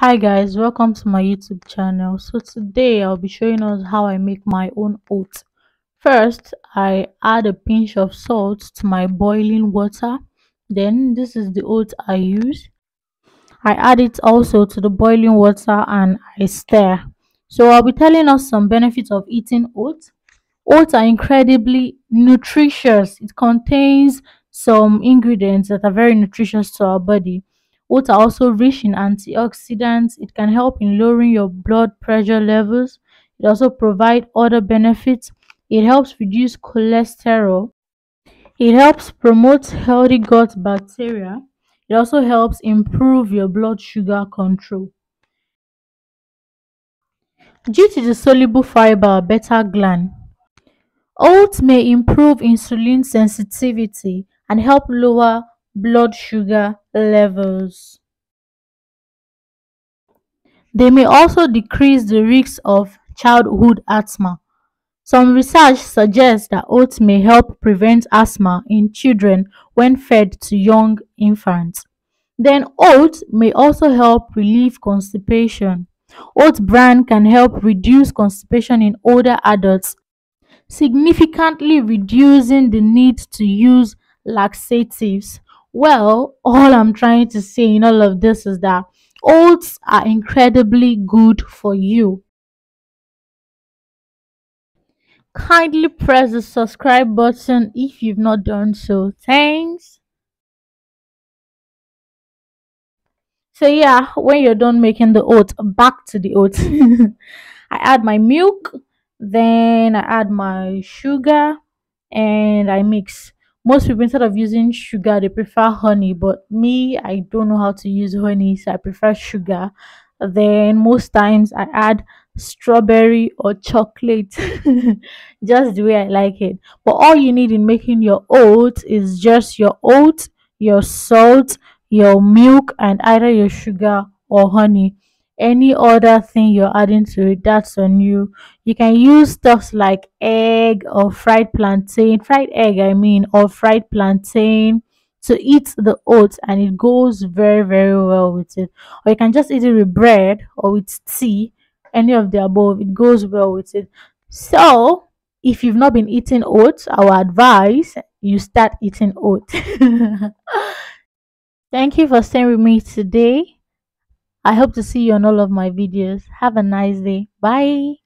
Hi guys, welcome to my YouTube channel. So today I'll be showing us how I make my own oats. First, I add a pinch of salt to my boiling water. Then this is the oat I use. I add it also to the boiling water and I stir. So I'll be telling us some benefits of eating oats. Oats are incredibly nutritious. It contains some ingredients that are very nutritious to our body. Oats are also rich in antioxidants. It can help in lowering your blood pressure levels. It also provides other benefits. It helps reduce cholesterol. It helps promote healthy gut bacteria. It also helps improve your blood sugar control. Due to the soluble fiber beta gland, oats may improve insulin sensitivity and help lower blood sugar levels. They may also decrease the risk of childhood asthma. Some research suggests that oats may help prevent asthma in children when fed to young infants. Then oats may also help relieve constipation. Oat bran can help reduce constipation in older adults, significantly reducing the need to use laxatives. Well, all I'm trying to say in all of this is that oats are incredibly good for you. Kindly press the subscribe button if you've not done so. Thanks. So yeah, when you're done making the oats, back to the oats. I add my milk, then I add my sugar, and I mix. Most people, instead of using sugar, they prefer honey, but me, I don't know how to use honey, so I prefer sugar. Then most times I add strawberry or chocolate, just the way I like it. But all you need in making your oats is just your oats, your salt, your milk, and either your sugar or honey. Any other thing you're adding to it, that's on you. You can use stuff like egg or fried egg, I mean, or fried plantain to eat the oats, and it goes very, very well with it. Or you can just eat it with bread or with tea, any of the above, it goes well with it. So, if you've not been eating oats, I would advise you start eating oats. Thank you for staying with me today. I hope to see you on all of my videos. Have a nice day. Bye.